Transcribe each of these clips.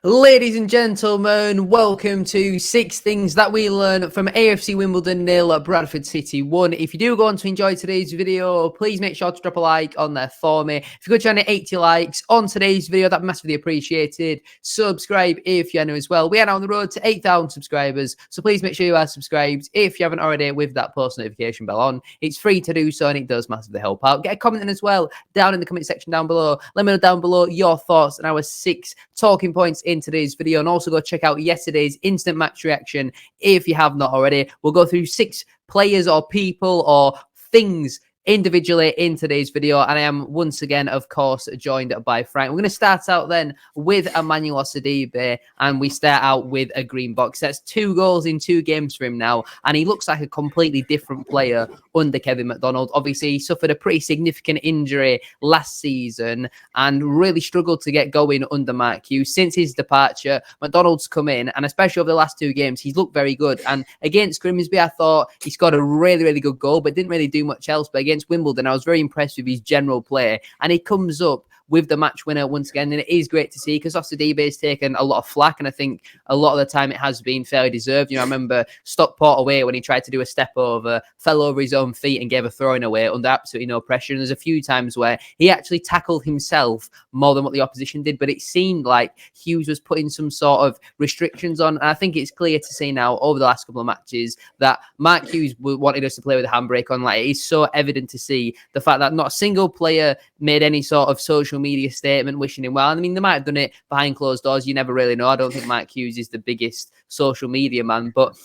Ladies and gentlemen, welcome to 6 Things That We Learn from AFC Wimbledon 0, Bradford City 1. If you do go on to enjoy today's video, please make sure to drop a like on there for me. If you go trying to 80 likes on today's video, that'd be massively appreciated. Subscribe if you're new as well. We are now on the road to 8,000 subscribers, so please make sure you are subscribed if you haven't already with that post notification bell on. It's free to do so and it does massively help out. Get a comment in as well down in the comment section down below. Let me know down below your thoughts and our 6 talking points in today's video, and also go check out yesterday's instant match reaction if you have not already. We'll go through 6 players or people or things individually in today's video, and I am once again, of course, joined by Frank. We're going to start out then with Emmanuel Osidibe, and we start out with a green box. That's 2 goals in 2 games for him now, and he looks like a completely different player under Kevin McDonald. Obviously, he suffered a pretty significant injury last season and really struggled to get going under Mark Hughes. Since his departure, McDonald's come in, and especially over the last 2 games, he's looked very good. And against Grimsby, I thought he scored a really good goal, but didn't really do much else. But against Wimbledon, I was very impressed with his general play, and he comes up with the match winner once again, and it is great to see because Osidibe has taken a lot of flack, and I think a lot of the time it has been fairly deserved. You know, I remember Stockport away when he tried to do a step over, fell over his own feet and gave a throw-in away under absolutely no pressure, and there's a few times where he actually tackled himself more than what the opposition did, but it seemed like Hughes was putting some sort of restrictions on, and I think it's clear to see now over the last couple of matches that Mark Hughes wanted us to play with a handbrake on. Like, it's so evident to see the fact that not a single player made any sort of social media statement wishing him well. I mean, they might have done it behind closed doors. You never really know. I don't think Mark Hughes is the biggest social media man, but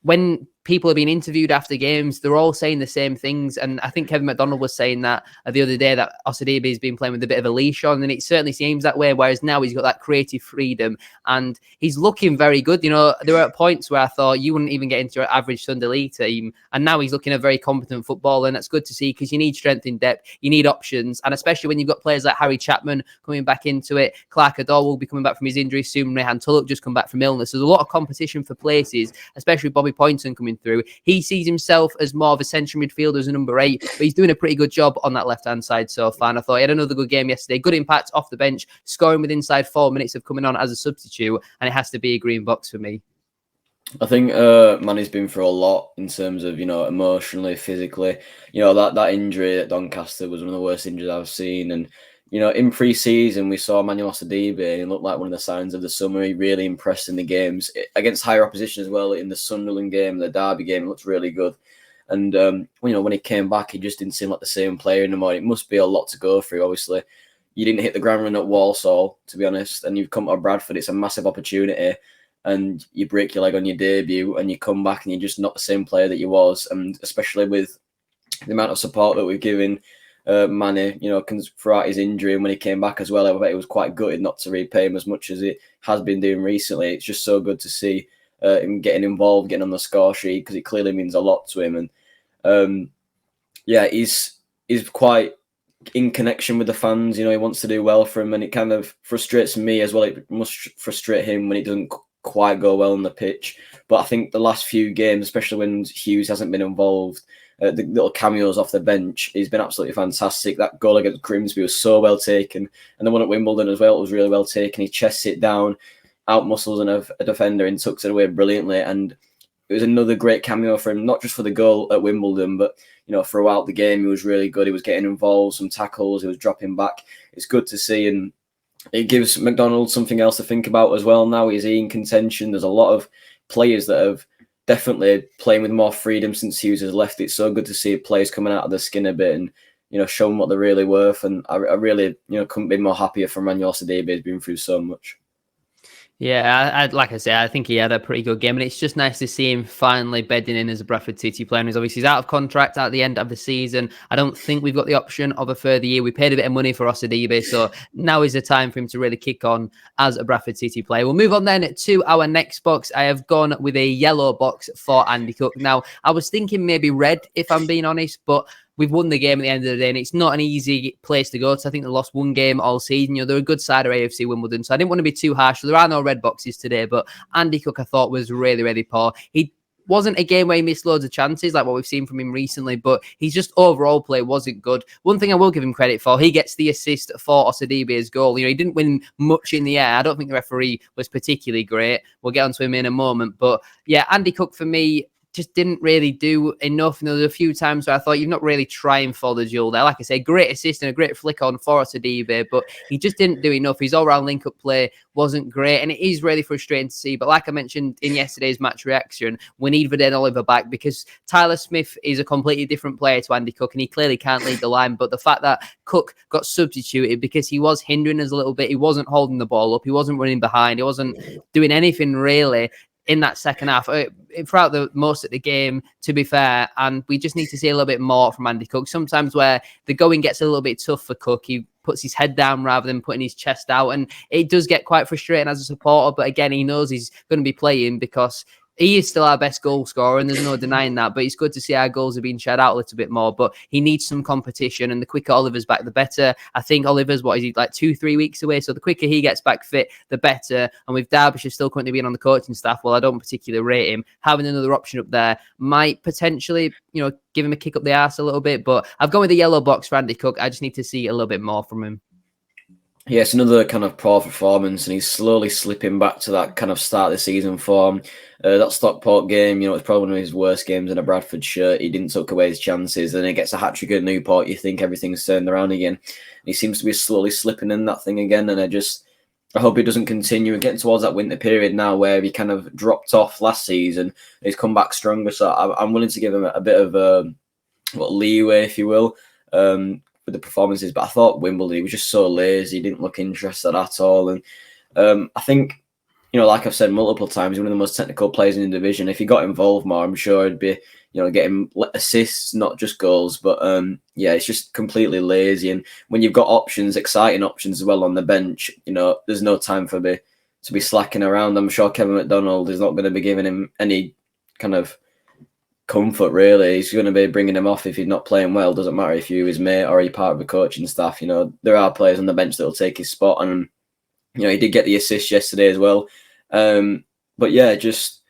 when people are being interviewed after games, they're all saying the same things. And I think Kevin McDonald was saying that the other day, that Osidibe has been playing with a bit of a leash on, and it certainly seems that way, whereas now he's got that creative freedom and he's looking very good. You know, there were points where I thought you wouldn't even get into your average Sunday League team, and now he's looking a very competent footballer, and that's good to see because you need strength in depth, you need options, and especially when you've got players like Harry Chapman coming back into it. Clark Ador will be coming back from his injury soon. Rehan Tulloch just come back from illness. There's a lot of competition for places, especially with Bobby Poynton coming through. He sees himself as more of a central midfielder, as a number 8, but he's doing a pretty good job on that left-hand side so far. And I thought he had another good game yesterday. Good impact off the bench, scoring with inside 4 minutes of coming on as a substitute, and it has to be a green box for me. I think Manny's been through a lot in terms of, you know, emotionally, physically. You know, that injury at Doncaster was one of the worst injuries I've seen. And, you know, in pre-season, we saw Emmanuel Osidibe, and he looked like one of the signs of the summer. He really impressed in the games against higher opposition as well. In the Sunderland game, the Derby game, he looked really good. And, you know, when he came back, he just didn't seem like the same player anymore. It must be a lot to go through, obviously. You didn't hit the ground running at Walsall, to be honest, and you've come to Bradford. It's a massive opportunity, and you break your leg on your debut, and you come back and you're just not the same player that you was. And especially with the amount of support that we've given Manny, you know, throughout his injury, and when he came back as well, I bet he was quite gutted not to repay him as much as it has been doing recently. It's just so good to see him getting involved, getting on the score sheet, because it clearly means a lot to him. And yeah, he's quite in connection with the fans. You know, he wants to do well for him, and it kind of frustrates me as well. It must frustrate him when it doesn't quite go well on the pitch. But I think the last few games, especially when Hughes hasn't been involved, the little cameos off the bench, he's been absolutely fantastic. That goal against Grimsby was so well taken, and the one at Wimbledon as well was really well taken. He chests it down, out muscles a defender, and tucks it away brilliantly. And it was another great cameo for him, not just for the goal at Wimbledon, but, you know, throughout the game he was really good. He was getting involved, some tackles, he was dropping back. It's good to see, and it gives McDonald something else to think about as well. Now he's in contention. There's a lot of players that have definitely playing with more freedom since Hughes has left. It's so good to see players coming out of the skin a bit and, you know, showing what they're really worth. And I really, you know, couldn't be more happier for Emmanuel Osidibe. He's been through so much. Yeah, like I said, I think he had a pretty good game, and it's just nice to see him finally bedding in as a Bradford City player. He's obviously out of contract at the end of the season. I don't think we've got the option of a further year. We paid a bit of money for Osidibe, so now is the time for him to really kick on as a Bradford City player. We'll move on then to our next box. I have gone with a yellow box for Andy Cook. Now, I was thinking maybe red, if I'm being honest, but we've won the game at the end of the day, and it's not an easy place to go to. I think they lost 1 game all season. You know, they're a good side of AFC Wimbledon, so I didn't want to be too harsh. So there are no red boxes today, but Andy Cook, I thought, was really, really poor. He wasn't a game where he missed loads of chances like what we've seen from him recently, but he's just overall play wasn't good. One thing I will give him credit for, he gets the assist for Osadibe's goal. He didn't win much in the air. I don't think the referee was particularly great. We'll get onto him in a moment. But yeah, Andy Cook for me just didn't really do enough. There was a few times where I thought you're not really trying for the duel there. Like I say, great assist and a great flick on for Osadibe, but he just didn't do enough. His all-round link-up play wasn't great, and it is really frustrating to see. But like I mentioned in yesterday's match reaction, we need Verden Oliver back because Tyler Smith is a completely different player to Andy Cook, and he clearly can't lead the line. But the fact that Cook got substituted because he was hindering us a little bit, he wasn't holding the ball up, he wasn't running behind, he wasn't doing anything really in that second half throughout the most of the game, to be fair. And we just need to see a little bit more from Andy Cook. Sometimes where the going gets a little bit tough for Cook, he puts his head down rather than putting his chest out, and it does get quite frustrating as a supporter. But again, he knows he's going to be playing because he is still our best goal scorer, and there's no denying that. But it's good to see our goals are being shared out a little bit more. But he needs some competition, and the quicker Oliver's back, the better. I think Oliver's, what is he, like 2-3 weeks away? So the quicker he gets back fit, the better. And with Derbyshire still currently being on the coaching staff, well, I don't particularly rate him. Having another option up there might potentially, give him a kick up the arse a little bit. But I've gone with the yellow box for Andy Cook. I just need to see a little bit more from him. Yeah, it's another kind of poor performance, and he's slowly slipping back to that kind of start of the season form. That Stockport game, it's probably one of his worst games in a Bradford shirt. He didn't tuck away his chances, and he gets a hat-trick at Newport. You think everything's turned around again. And he seems to be slowly slipping in that thing again, and I hope he doesn't continue. We're getting towards that winter period now where he kind of dropped off last season. He's come back stronger, so I'm willing to give him a bit of leeway, if you will, with the performances. But I thought Wimbledon, he was just so lazy. He didn't look interested at all. And I think, like I've said multiple times, one of the most technical players in the division. If he got involved more, I'm sure it'd be, getting assists, not just goals. But it's just completely lazy. And when you've got options, exciting options as well on the bench, there's no time to be slacking around. I'm sure Kevin McDonald is not going to be giving him any kind of comfort, really. He's going to be bringing him off if he's not playing well. Doesn't matter if you're his mate or you're part of the coaching staff. There are players on the bench that will take his spot, and he did get the assist yesterday as well. But yeah, just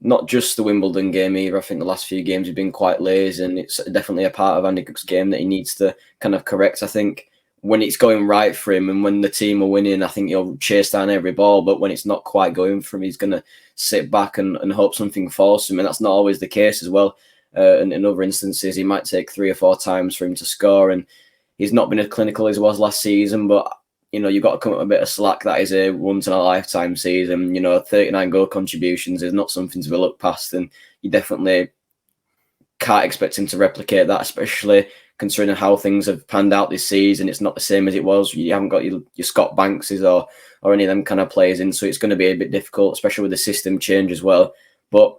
not just the Wimbledon game either. I think the last few games have been quite lazy, and it's definitely a part of Andy Cook's game that he needs to kind of correct. I think when it's going right for him and when the team are winning, I think he'll chase down every ball. But when it's not quite going for him, he's going to sit back and hope something falls to him. And that's not always the case as well. And in other instances, he might take 3 or 4 times for him to score. And he's not been as clinical as he was last season. But, you've got to come up with a bit of slack. That is a once-in-a-lifetime season. 39 goal contributions is not something to be looked past. And you definitely can't expect him to replicate that, especially considering how things have panned out this season. It's not the same as it was. You haven't got your Scott Bankses or any of them kind of players in, so it's going to be a bit difficult, especially with the system change as well. But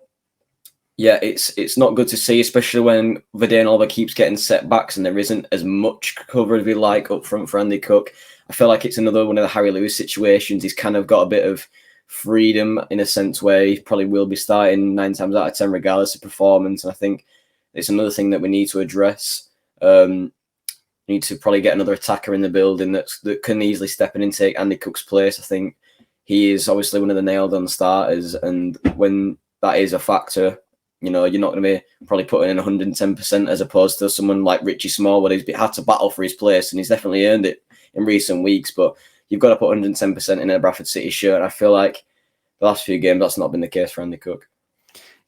yeah, it's not good to see, especially when Verden Oliver keeps getting setbacks and there isn't as much cover as we like up front for Andy Cook. I feel like it's another one of the Harry Lewis situations. He's kind of got a bit of freedom in a sense where he probably will be starting 9 times out of 10 regardless of performance. And I think it's another thing that we need to address. Need to probably get another attacker in the building that can easily step in and take Andy Cook's place. I think he is obviously one of the nailed-on starters, and when that is a factor, you're not going to be probably putting in 110% as opposed to someone like Richie Small, where he's had to battle for his place, and he's definitely earned it in recent weeks. But you've got to put 110% in a Bradford City shirt, and I feel like the last few games that's not been the case for Andy Cook.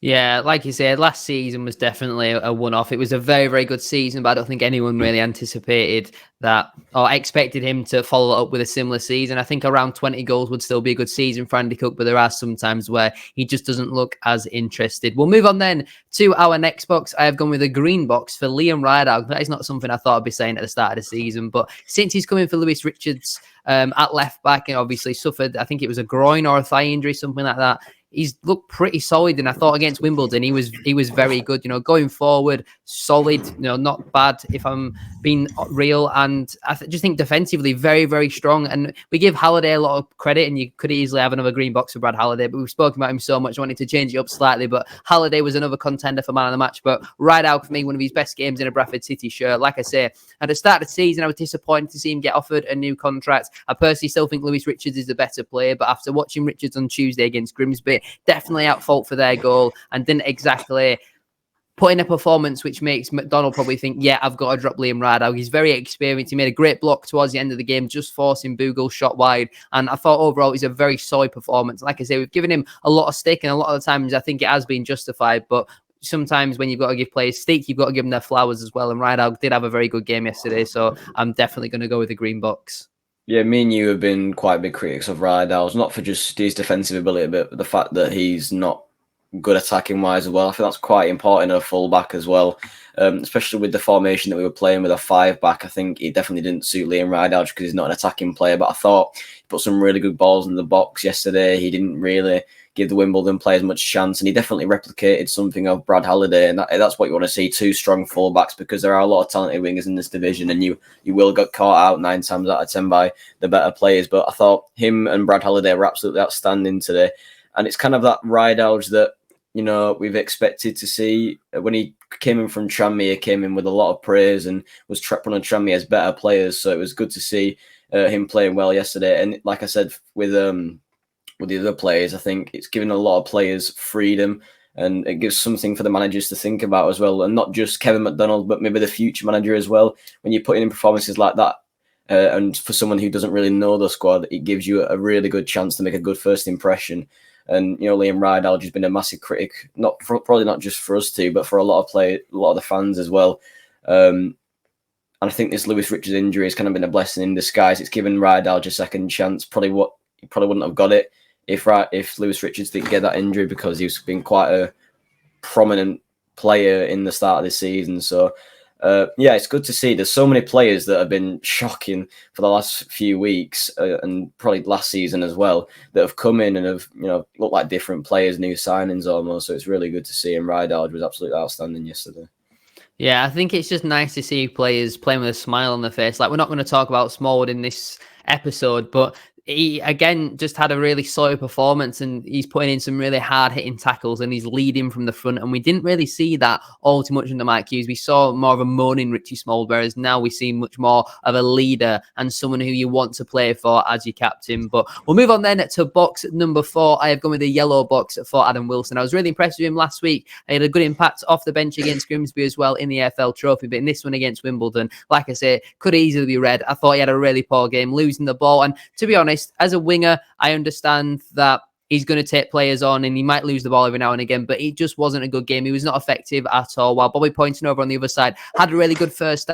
Yeah, like you said, last season was definitely a one-off. It was a very, very good season, but I don't think anyone really anticipated that or expected him to follow up with a similar season. I think around 20 goals would still be a good season for Andy Cook, but there are some times where he just doesn't look as interested. We'll move on then to our next box. I have gone with a green box for Liam Rideout. That is not something I thought I'd be saying at the start of the season, but since he's coming for Lewis Richards at left back and obviously suffered, I think it was a groin or a thigh injury, something like that, he's looked pretty solid, and I thought against Wimbledon he was very good. Going forward, solid. Not bad if I'm being real. And I just think defensively very, very strong. And we give Halliday a lot of credit, and you could easily have another green box for Brad Halliday, but we've spoken about him so much. I wanted to change it up slightly, but Halliday was another contender for man of the match. But Rideout for me, one of his best games in a Bradford City shirt. Like I say, at the start of the season, I was disappointed to see him get offered a new contract. I personally still think Lewis Richards is the better player, but after watching Richards on Tuesday against Grimsby, definitely at fault for their goal and didn't exactly put in a performance which makes McDonald probably think, yeah, I've got to drop Liam Rideout. He's very experienced. He made a great block towards the end of the game, just forcing Bugle's shot wide. And I thought overall it's a very solid performance. Like I say, we've given him a lot of stick, and a lot of the times I think it has been justified. But sometimes when you've got to give players stick, you've got to give them their flowers as well. And Rideout did have a very good game yesterday. So I'm definitely going to go with the green box. Yeah, me and you have been quite big critics of Rideout, not for just his defensive ability, but the fact that he's not good attacking wise as well. I think that's quite important in a full back as well, especially with the formation that we were playing with a 5-back. I think he definitely didn't suit Liam Rideout because he's not an attacking player, but I thought he put some really good balls in the box yesterday. He didn't really give the Wimbledon players much chance, and he definitely replicated something of Brad Halliday, and that's what you want to see, 2 strong full-backs, because there are a lot of talented wingers in this division, and you will get caught out 9 times out of 10 by the better players. But I thought him and Brad Halliday were absolutely outstanding today. And it's kind of that Rideout that, you know, we've expected to see. When he came in from Tranmere, he came in with a lot of praise and was trapped on Tranmere as better players. So it was good to see him playing well yesterday. And like I said, with the other players, I think it's given a lot of players freedom, and it gives something for the managers to think about as well. And not just Kevin McDonald, but maybe the future manager as well. When you're putting in performances like that, and for someone who doesn't really know the squad, it gives you a really good chance to make a good first impression. And, you know, Liam Rideout has been a massive critic, probably not just for us two, but for a lot of the fans as well. And I think this Lewis Richards injury has kind of been a blessing in disguise. It's given Rideout a second chance. He probably wouldn't have got it if Lewis Richards didn't get that injury, because he's been quite a prominent player in the start of the season. So, yeah, it's good to see. There's so many players that have been shocking for the last few weeks, and probably last season as well, that have come in and have, you know, looked like different players, new signings almost. So it's really good to see. And Rideout was absolutely outstanding yesterday. Yeah, I think it's just nice to see players playing with a smile on their face. Like, we're not going to talk about Smallwood in this episode, but he, again, just had a really solid performance, and he's putting in some really hard-hitting tackles, and he's leading from the front, and we didn't really see that all too much under Mike Hughes. We saw more of a moaning Richie Smallwood, whereas now we see much more of a leader and someone who you want to play for as your captain. But we'll move on then to box number 4. I have gone with the yellow box for Adam Wilson. I was really impressed with him last week. He had a good impact off the bench against Grimsby as well in the AFL Trophy, but in this one against Wimbledon, like I say, could easily be red. I thought he had a really poor game, losing the ball, and to be honest, as a winger, I understand that he's going to take players on and he might lose the ball every now and again, but it just wasn't a good game. He was not effective at all. While Bobby Poynton over on the other side had a really good first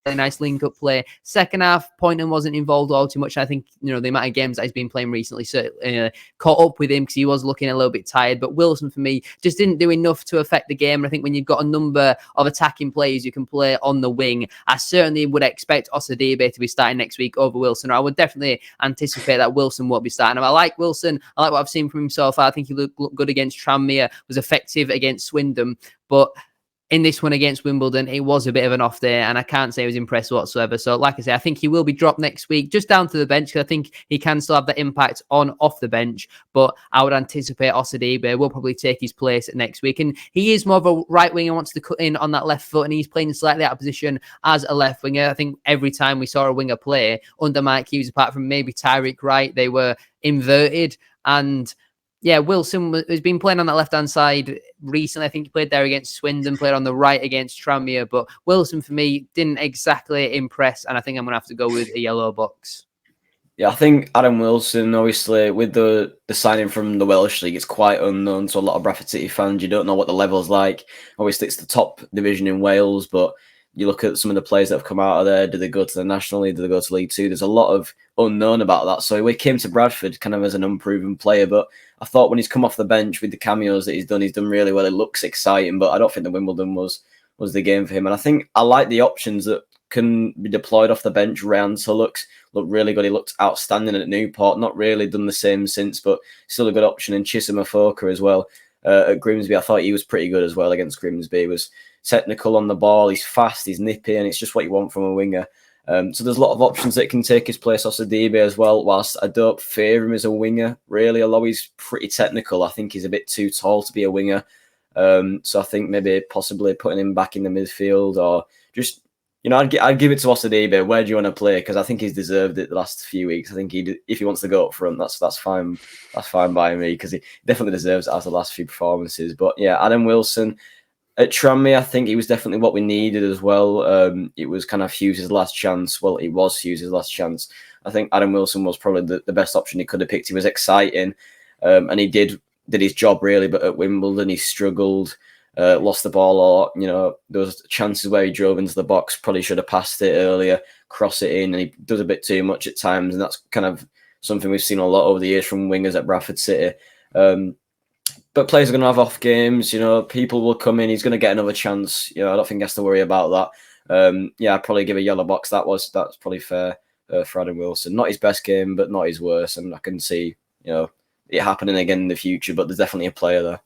a nice link-up play. Second half, Poynton wasn't involved all too much. I think, you know, the amount of games that he's been playing recently caught up with him because he was looking a little bit tired. But Wilson, for me, just didn't do enough to affect the game. And I think when you've got a number of attacking players you can play on the wing, I certainly would expect Osadebe to be starting next week over Wilson. Or I would definitely anticipate that Wilson won't be starting. I like Wilson. I like what I've seen from him so far. I think he looked good against Tranmere, was effective against Swindon. But in this one against Wimbledon, it was a bit of an off day, and I can't say I was impressed whatsoever. So, like I say, I think he will be dropped next week, just down to the bench, because I think he can still have that impact on off the bench. But I would anticipate Osadebe will probably take his place next week. And he is more of a right winger, wants to cut in on that left foot, and he's playing slightly out of position as a left winger. I think every time we saw a winger play under Mike Hughes, apart from maybe Tyreek Wright, they were inverted. And yeah, Wilson has been playing on that left-hand side recently. I think he played there against Swindon, played on the right against Tranmere. But Wilson, for me, didn't exactly impress, and I think I'm going to have to go with a yellow box. Yeah, I think Adam Wilson, obviously, with the signing from the Welsh League, it's quite unknown to a lot of Bradford City fans. You don't know what the level's like. Obviously, it's the top division in Wales, but you look at some of the players that have come out of there. Do they go to the National League? Do they go to League Two? There's a lot of unknown about that. So he came to Bradford kind of as an unproven player, but I thought when he's come off the bench with the cameos that he's done really well. It looks exciting, but I don't think the Wimbledon was the game for him. And I think I like the options that can be deployed off the bench. Ranter looked really good. He looked outstanding at Newport. Not really done the same since, but still a good option. And Chisholm Afoka as well at Grimsby. I thought he was pretty good as well against Grimsby. He was technical on the ball. He's fast. He's nippy, and it's just what you want from a winger. So there's a lot of options that can take his place. Osadebe as well, whilst I don't fear him as a winger, really, although he's pretty technical. I think he's a bit too tall to be a winger. So I think maybe possibly putting him back in the midfield, or just, I'd give it to Osadibe. Where do you want to play? Because I think he's deserved it the last few weeks. I think if he wants to go up front, that's fine. That's fine by me, because he definitely deserves it as the last few performances. But yeah, Adam Wilson at Tranmere, I think he was definitely what we needed as well. It was kind of Hughes' last chance. Well, it was Hughes' last chance. I think Adam Wilson was probably the best option he could have picked. He was exciting, and he did his job really. But at Wimbledon, he struggled. Lost the ball a lot. There was chances where he drove into the box, probably should have passed it earlier, cross it in, and he does a bit too much at times, and that's kind of something we've seen a lot over the years from wingers at Bradford City. But players are going to have off games. People will come in. He's going to get another chance. I don't think he has to worry about that. I'd probably give a yellow box. That's probably fair for Adam Wilson. Not his best game, but not his worst, and I can see it happening again in the future. But there's definitely a player there.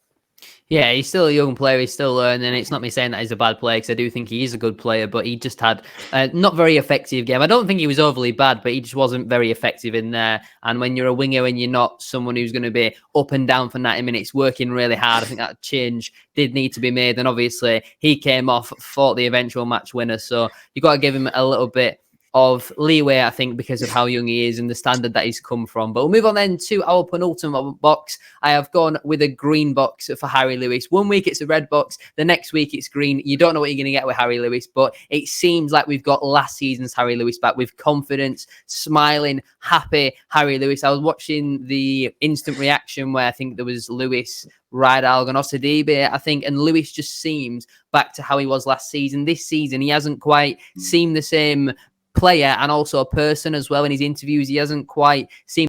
Yeah, he's still a young player. He's still learning. It's not me saying that he's a bad player, because I do think he is a good player, but he just had a not very effective game. I don't think he was overly bad, but he just wasn't very effective in there. And when you're a winger and you're not someone who's going to be up and down for 90 minutes, working really hard, I think that change did need to be made. And obviously, he came off, fought the eventual match winner. So you've got to give him a little bit of leeway, I think, because of how young he is and the standard that he's come from. But we'll move on then to our penultimate box. I have gone with a green box for Harry Lewis. 1 week it's a red box, the next week it's green. You don't know what you're going to get with Harry Lewis, but it seems like we've got last season's Harry Lewis back with confidence, smiling, happy Harry Lewis. I was watching the instant reaction where I think there was Lewis, Rydalg and Osadibe, I think, and Lewis just seems back to how he was last season. This season, he hasn't quite seemed the same player and also a person as well. In his interviews, he hasn't quite seemed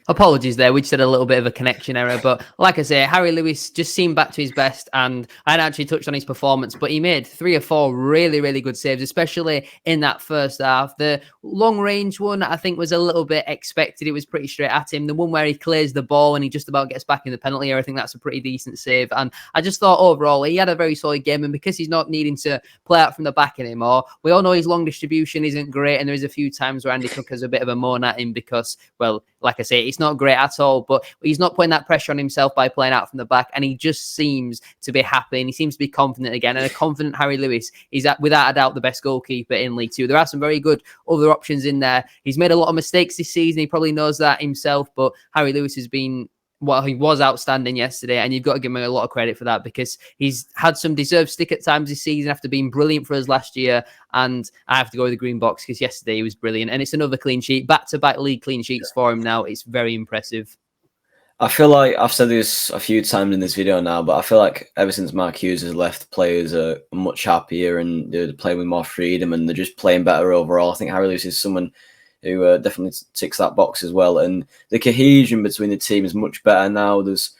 apologies there, we just had a little bit of a connection error, but like I say, Harry Lewis just seemed back to his best, and I'd actually touched on his performance, but he made 3 or 4 really, really good saves, especially in that first half. The long range one, I think, was a little bit expected. It was pretty straight at him. The one where he clears the ball and he just about gets back in the penalty area, I think that's a pretty decent save. And I just thought overall he had a very solid game, and because he's not needing to play out from the back anymore, we all know his long distribution isn't great, and there is a few times where Andy Cook has a bit of a moan at him because, well, like I say, it's not great at all, but he's not putting that pressure on himself by playing out from the back, and he just seems to be happy, and he seems to be confident again. And a confident Harry Lewis is, without a doubt, the best goalkeeper in League Two. There are some very good other options in there. He's made a lot of mistakes this season. He probably knows that himself, but Harry Lewis has been, well, he was outstanding yesterday, and you've got to give him a lot of credit for that, because he's had some deserved stick at times this season after being brilliant for us last year. And I have to go with the green box because yesterday he was brilliant, and it's another clean sheet, back-to-back league clean sheets for him now. It's very impressive. I feel like I've said this a few times in this video now, but I feel like ever since Mark Hughes has left, players are much happier and they're playing with more freedom and they're just playing better overall. I think Harry Lewis is someone who definitely ticks that box as well. And the cohesion between the team is much better now. There's,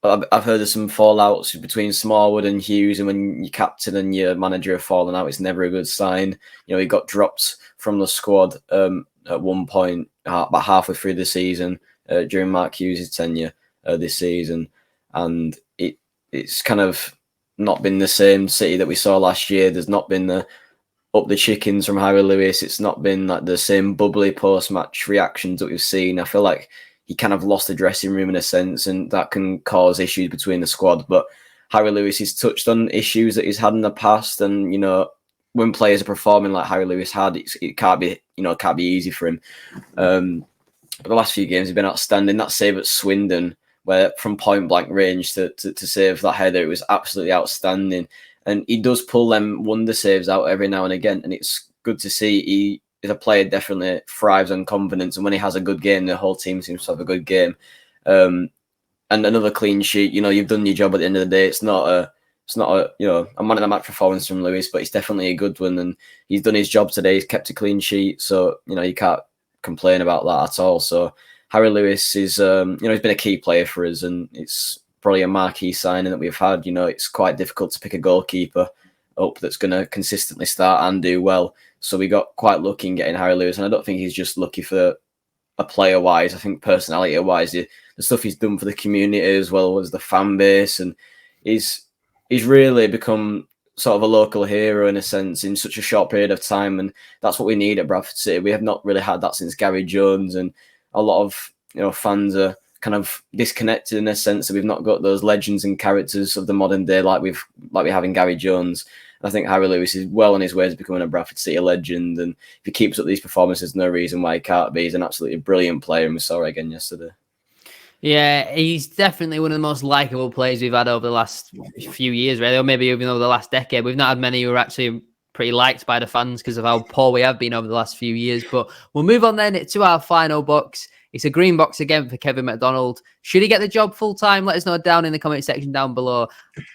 I've heard of some fallouts between Smallwood and Hughes, and when your captain and your manager are falling out, it's never a good sign. He got dropped from the squad at one point, about halfway through the season, during Mark Hughes' tenure this season. And it's kind of not been the same City that we saw last year. There's not been the up the chickens from Harry Lewis. It's not been like the same bubbly post-match reactions that we've seen. I feel like he kind of lost the dressing room in a sense, and that can cause issues between the squad. But Harry Lewis has touched on issues that he's had in the past, and when players are performing like Harry Lewis had, it can't be easy for him. But the last few games have been outstanding. That save at Swindon, where from point blank range to save that header, it was absolutely outstanding. And he does pull them wonder saves out every now and again, and it's good to see. He is a player definitely thrives on confidence, and when he has a good game, the whole team seems to have a good game. And another clean sheet. You've done your job at the end of the day. It's not a man of the match performance from Lewis, but it's definitely a good one, and he's done his job today. He's kept a clean sheet, so you can't complain about that at all. So Harry Lewis is, he's been a key player for us, and it's probably a marquee signing that we've had. It's quite difficult to pick a goalkeeper up that's going to consistently start and do well. So we got quite lucky in getting Harry Lewis, and I don't think he's just lucky for a player-wise. I think personality-wise, the stuff he's done for the community as well as the fan base, and he's really become sort of a local hero in a sense in such a short period of time, and that's what we need at Bradford City. We have not really had that since Gary Jones, and a lot of fans are kind of disconnected in a sense that we've not got those legends and characters of the modern day like we have in Gary Jones. And I think Harry Lewis is well on his way to becoming a Bradford City legend, and if he keeps up these performances, no reason why he can't be. He's an absolutely brilliant player, and we saw it again yesterday. Yeah, he's definitely one of the most likable players we've had over the last few years, really, or maybe even over the last decade. We've not had many who are actually pretty liked by the fans because of how poor we have been over the last few years. But we'll move on then to our final box. It's a green box again for Kevin McDonald. Should he get the job full time? Let us know down in the comment section down below.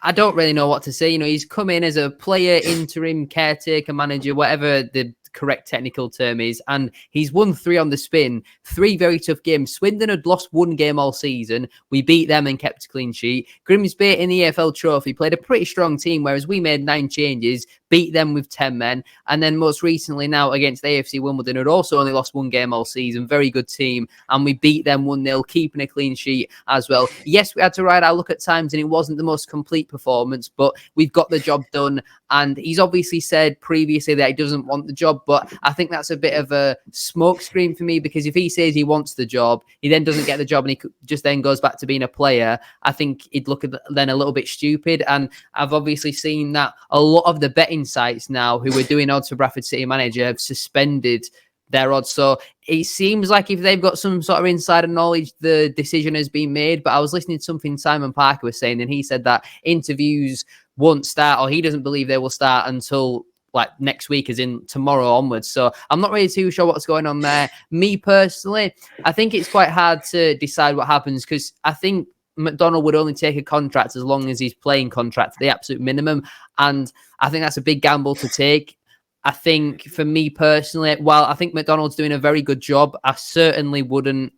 I don't really know what to say. He's come in as a player, interim, caretaker, manager, whatever the correct technical term is, and he's won 3 on the spin, 3 very tough games. Swindon had lost 1 game all season. We beat them and kept a clean sheet. Grimsby in the EFL Trophy played a pretty strong team, whereas we made 9 changes, beat them with 10 men, and then most recently now against AFC Wimbledon, who had also only lost 1 game all season, very good team, and we beat them 1-0, keeping a clean sheet as well. Yes, we had to ride our luck at times, and it wasn't the most complete performance, but we've got the job done, and he's obviously said previously that he doesn't want the job, but I think that's a bit of a smokescreen for me, because if he says he wants the job, he then doesn't get the job and he just then goes back to being a player, I think he'd look at then a little bit stupid. And I've obviously seen that a lot of the betting sites now who were doing odds for Bradford City manager have suspended their odds. So it seems like if they've got some sort of insider knowledge, the decision has been made. But I was listening to something Simon Parker was saying, and he said that interviews won't start, or he doesn't believe they will start until like next week, as in tomorrow onwards. So I'm not really too sure what's going on there. Me personally, I think it's quite hard to decide what happens, because I think McDonald would only take a contract as long as he's playing contract at the absolute minimum. And I think that's a big gamble to take. I think for me personally, while I think McDonald's doing a very good job, I certainly wouldn't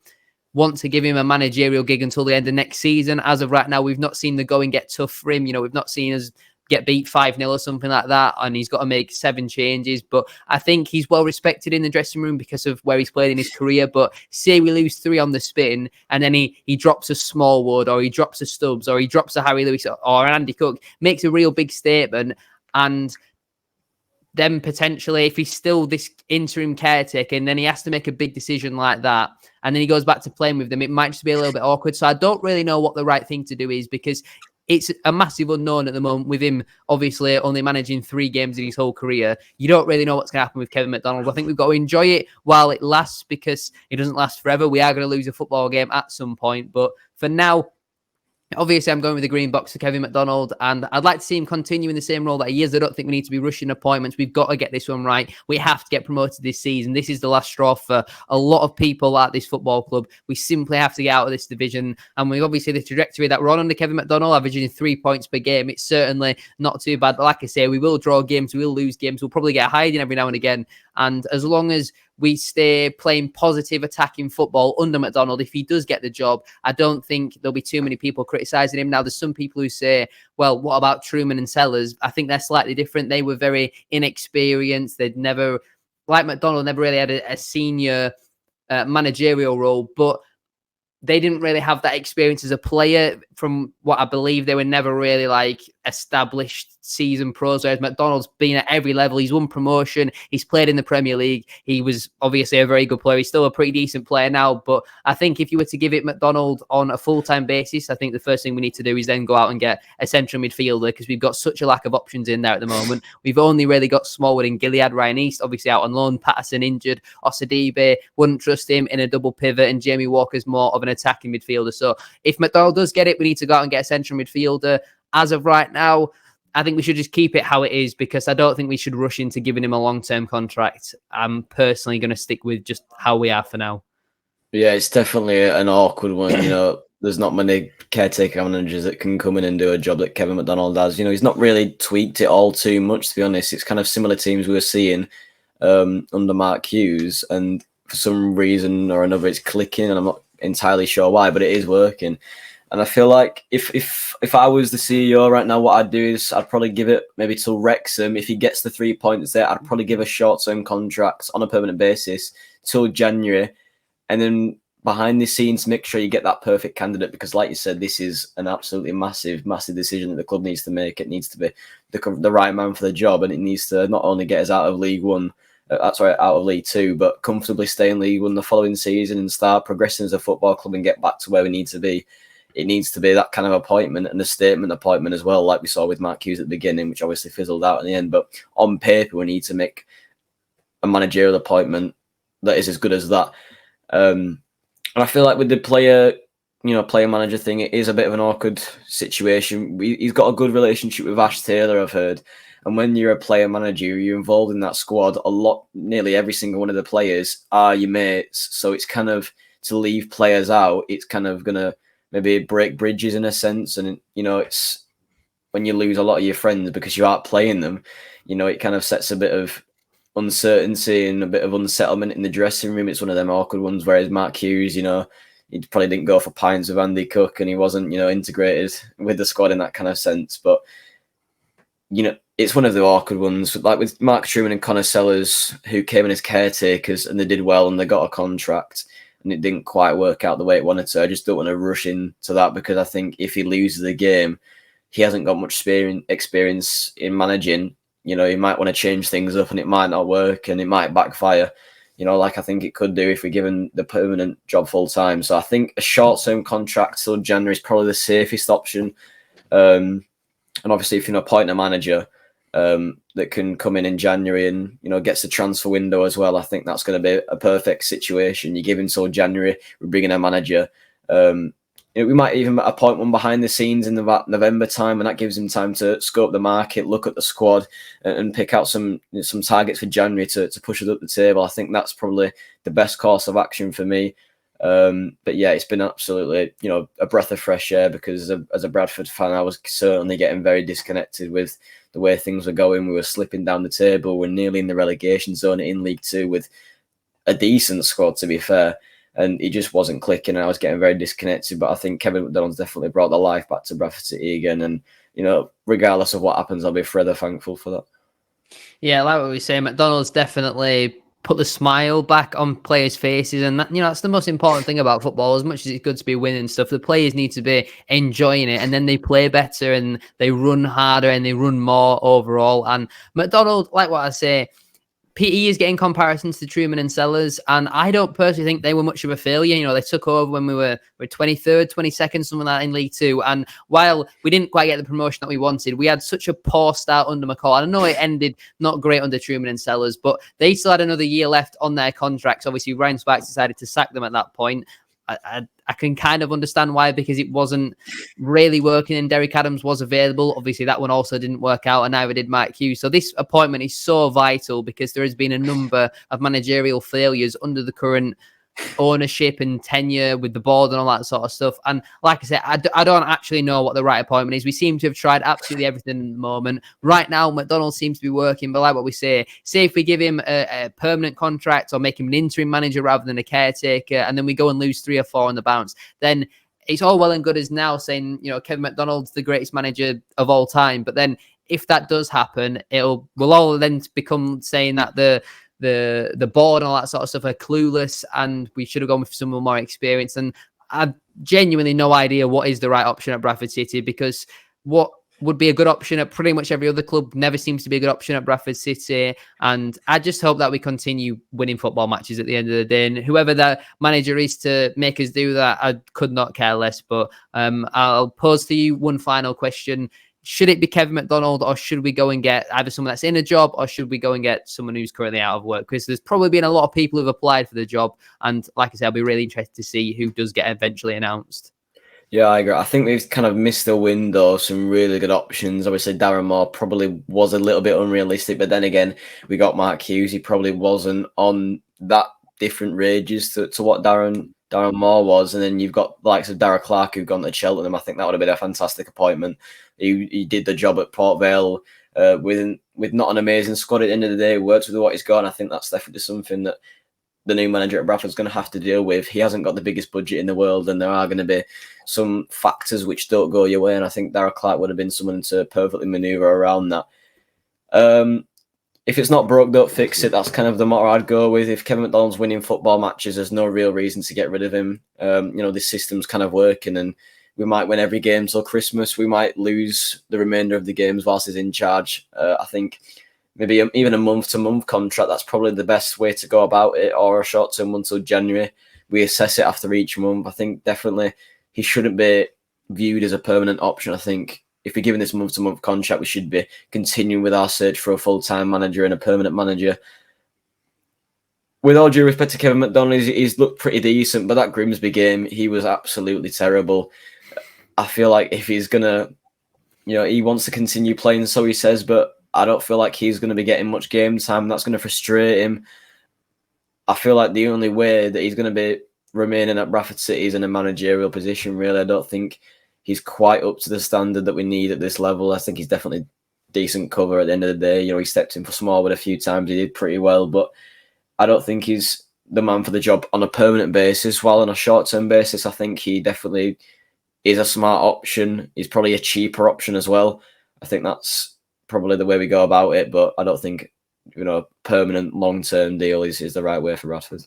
want to give him a managerial gig until the end of next season. As of right now, we've not seen the going get tough for him. We've not seen us get beat 5-0 or something like that, and he's got to make 7 changes. But I think he's well respected in the dressing room because of where he's played in his career. But say we lose 3 on the spin, and then he drops a Smallwood, or he drops a Stubbs, or he drops a Harry Lewis or an Andy Cook, makes a real big statement, and then potentially if he's still this interim caretaker and then he has to make a big decision like that, and then he goes back to playing with them, it might just be a little bit awkward. So I don't really know what the right thing to do is, because it's a massive unknown at the moment with him obviously only managing 3 games in his whole career. You don't really know what's going to happen with Kevin McDonald. I think we've got to enjoy it while it lasts, because it doesn't last forever. We are going to lose a football game at some point. But for now, obviously, I'm going with the green box for Kevin McDonald, and I'd like to see him continue in the same role that he is. I don't think we need to be rushing appointments. We've got to get this one right. We have to get promoted this season. This is the last straw for a lot of people at this football club. We simply have to get out of this division, and we obviously the trajectory that we're on under Kevin McDonald, averaging 3 points per game, it's certainly not too bad. But like I say, we will draw games, we will lose games, we'll probably get hiding every now and again. And as long as we stay playing positive attacking football under McDonald, if he does get the job, I don't think there'll be too many people criticising him. Now, there's some people who say, well, what about Truman and Sellers? I think they're slightly different. They were very inexperienced. They'd never, like McDonald, never really had a senior managerial role, but they didn't really have that experience as a player. From what I believe, they were never really like established season pros, whereas McDonald's been at every level. He's won promotion, he's played in the Premier League, he was obviously a very good player, he's still a pretty decent player now. But I think if you were to give it McDonald on a full-time basis, I think the first thing we need to do is then go out and get a central midfielder, because we've got such a lack of options in there at the moment. We've only really got Smallwood and Gilead, Ryan East obviously out on loan, Patterson injured, Osadibe, wouldn't trust him in a double pivot, and Jamie Walker's more of an attacking midfielder. So if McDonald does get it, we need to go out and get a central midfielder. As of right now, I think we should just keep it how it is, because I don't think we should rush into giving him a long-term contract. I'm personally going to stick with just how we are for now. Yeah, it's definitely an awkward one. There's not many caretaker managers that can come in and do a job that Kevin McDonald does. He's not really tweaked it all too much, to be honest. It's kind of similar teams we were seeing under Mark Hughes, and for some reason or another, it's clicking, and I'm not entirely sure why, but it is working. And I feel like if I was the CEO right now, what I'd do is I'd probably give it maybe till Wrexham. If he gets the 3 points there, I'd probably give a short-term contract on a permanent basis till January, and then behind the scenes to make sure you get that perfect candidate, because like you said, this is an absolutely massive decision that the club needs to make. It needs to be the right man for the job, and it needs to not only get us out of League One, out of League Two, but comfortably stay in League One the following season and start progressing as a football club and get back to where we need to be. It needs to be that kind of appointment, and a statement appointment as well, like we saw with Mark Hughes at the beginning, which obviously fizzled out in the end. But on paper, we need to make a managerial appointment that is as good as that. And I feel like with the player manager thing, it is a bit of an awkward situation. He's got a good relationship with Ash Taylor, I've heard. And when you're a player manager, you're involved in that squad a lot. Nearly every single one of the players are your mates. So it's kind of, to leave players out, it's kind of going to maybe break bridges in a sense. And, it's when you lose a lot of your friends because you aren't playing them, it kind of sets a bit of uncertainty and a bit of unsettlement in the dressing room. It's one of them awkward ones. Whereas Mark Hughes, he probably didn't go for pints with Andy Cook, and he wasn't, integrated with the squad in that kind of sense. But it's one of the awkward ones, like with Mark Truman and Connor Sellers, who came in as caretakers and they did well and they got a contract, and it didn't quite work out the way it wanted to. I just don't want to rush into that, because I think if he loses the game, he hasn't got much experience in managing. He might want to change things up and it might not work and it might backfire, like I think it could do if we give him the permanent job full time. So I think a short-term contract till January is probably the safest option. And obviously if you appoint a manager that can come in January and, gets the transfer window as well, I think that's going to be a perfect situation. You give him till January, we bring in a manager. We might even appoint one behind the scenes in the November time, and that gives him time to scope the market, look at the squad, and pick out some targets for January to push us up the table. I think that's probably the best course of action for me. But yeah, it's been absolutely, a breath of fresh air, because as a Bradford fan, I was certainly getting very disconnected with the way things were going. We were slipping down the table. We're nearly in the relegation zone in League Two with a decent squad, to be fair. And it just wasn't clicking, and I was getting very disconnected. But I think Kevin McDonald's definitely brought the life back to Bradford City again. And, regardless of what happens, I'll be forever thankful for that. Yeah, like what we say, McDonald's definitely put the smile back on players' faces. And, that's the most important thing about football. As much as it's good to be winning stuff, the players need to be enjoying it. And then they play better and they run harder and they run more overall. And McDonald, like what I say, PE is getting comparisons to Truman and Sellers, and I don't personally think they were much of a failure. They took over when we were 23rd, 22nd, something like that in League Two. And while we didn't quite get the promotion that we wanted, we had such a poor start under McCall. I know it ended not great under Truman and Sellers, but they still had another year left on their contracts. Obviously, Ryan Sparks decided to sack them at that point. I can kind of understand why, because it wasn't really working and Derek Adams was available. Obviously, that one also didn't work out, and neither did Mike Hughes. So this appointment is so vital, because there has been a number of managerial failures under the current ownership and tenure with the board and all that sort of stuff. And like I said, I don't actually know what the right appointment is. We seem to have tried absolutely everything at the moment. Right now, McDonald seems to be working, but like what we say if we give him a permanent contract or make him an interim manager rather than a caretaker, and then we go and lose 3 or 4 on the bounce, then it's all well and good as now saying, Kevin McDonald's the greatest manager of all time. But then if that does happen, we'll all then become saying that the board and all that sort of stuff are clueless, and we should have gone with someone more experienced. And I've genuinely no idea what is the right option at Bradford City, because what would be a good option at pretty much every other club never seems to be a good option at Bradford City. And I just hope that we continue winning football matches at the end of the day. And whoever the manager is to make us do that, I could not care less. But I'll pose to you one final question. Should it be Kevin McDonald, or should we go and get either someone that's in a job, or should we go and get someone who's currently out of work? Because there's probably been a lot of people who've applied for the job. And like I said, I'll be really interested to see who does get eventually announced. Yeah, I agree. I think we've kind of missed the window, some really good options. Obviously, Darren Moore probably was a little bit unrealistic, but then again, we got Mark Hughes. He probably wasn't on that different ranges to what Darren Moore was. And then you've got the likes of Darragh Clark, who've gone to Cheltenham. I think that would have been a fantastic appointment. He did the job at Port Vale with not an amazing squad at the end of the day. Worked with what he's got. And I think that's definitely something that the new manager at Bradford's going to have to deal with. He hasn't got the biggest budget in the world, and there are going to be some factors which don't go your way. And I think Darragh Clark would have been someone to perfectly manoeuvre around that. if it's not broke, don't fix it. That's kind of the motto I'd go with. If Kevin McDonald's winning football matches, there's no real reason to get rid of him. This system's kind of working, and we might win every game till Christmas. We might lose the remainder of the games whilst he's in charge. I think maybe even a month-to-month contract, that's probably the best way to go about it, or a short-term one till January. We assess it after each month. I think definitely he shouldn't be viewed as a permanent option. I think if we're given this month-to-month contract, we should be continuing with our search for a full-time manager and a permanent manager. With all due respect to Kevin McDonald, he's looked pretty decent, but that Grimsby game, he was absolutely terrible. I feel like if he's going to, he wants to continue playing, so he says, but I don't feel like he's going to be getting much game time. That's going to frustrate him. I feel like the only way that he's going to be remaining at Bradford City is in a managerial position, really. I don't think he's quite up to the standard that we need at this level. I think he's definitely decent cover at the end of the day. He stepped in for Smallwood a few times. He did pretty well, but I don't think he's the man for the job on a permanent basis. While on a short-term basis, I think he definitely is a smart option. He's probably a cheaper option as well. I think that's probably the way we go about it, but I don't think, permanent long-term deal is the right way for Bradford.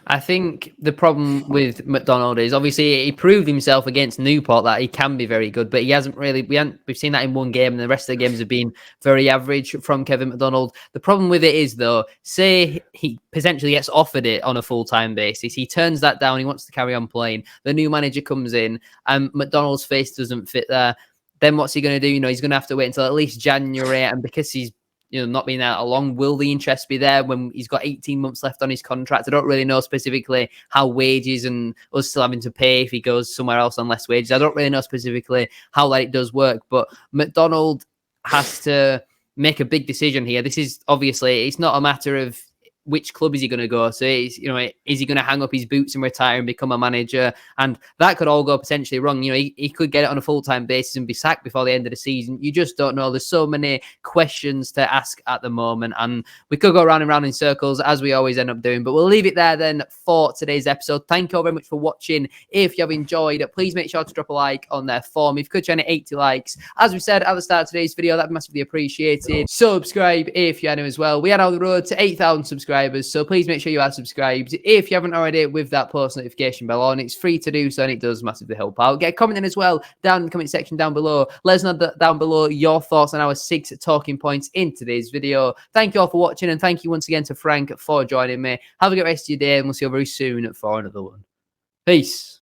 I think the problem with McDonald is obviously he proved himself against Newport that he can be very good, but he hasn't really. We've seen that in one game, and the rest of the games have been very average from Kevin McDonald. The problem with it is, though, say he potentially gets offered it on a full-time basis, he turns that down. He wants to carry on playing. The new manager comes in, and McDonald's face doesn't fit there. Then what's he going to do? He's going to have to wait until at least January, and because he's not being there long, will the interest be there when he's got 18 months left on his contract? I don't really know specifically how wages and us still having to pay if he goes somewhere else on less wages. I don't really know specifically how that it does work, but McDonald has to make a big decision here. This is obviously, it's not a matter of which club is he going to go. So, is he going to hang up his boots and retire and become a manager? And that could all go potentially wrong. He could get it on a full-time basis and be sacked before the end of the season. You just don't know. There's so many questions to ask at the moment. And we could go round and round in circles, as we always end up doing. But we'll leave it there then for today's episode. Thank you all very much for watching. If you have enjoyed it, please make sure to drop a like on there for me. If you could try 80 likes, as we said at the start of today's video, that'd be massively appreciated. Subscribe if you are new as well. We are on the road to 8,000 subscribers. So please make sure you are subscribed if you haven't already, with that post notification bell on. It's free to do so, and it does massively help out. Get a comment in as well down in the comment section down below. Let us know down below your thoughts on our 6 talking points in today's video. Thank you all for watching, and thank you once again to Frank for joining me. Have a good rest of your day, and we'll see you very soon for another one. Peace.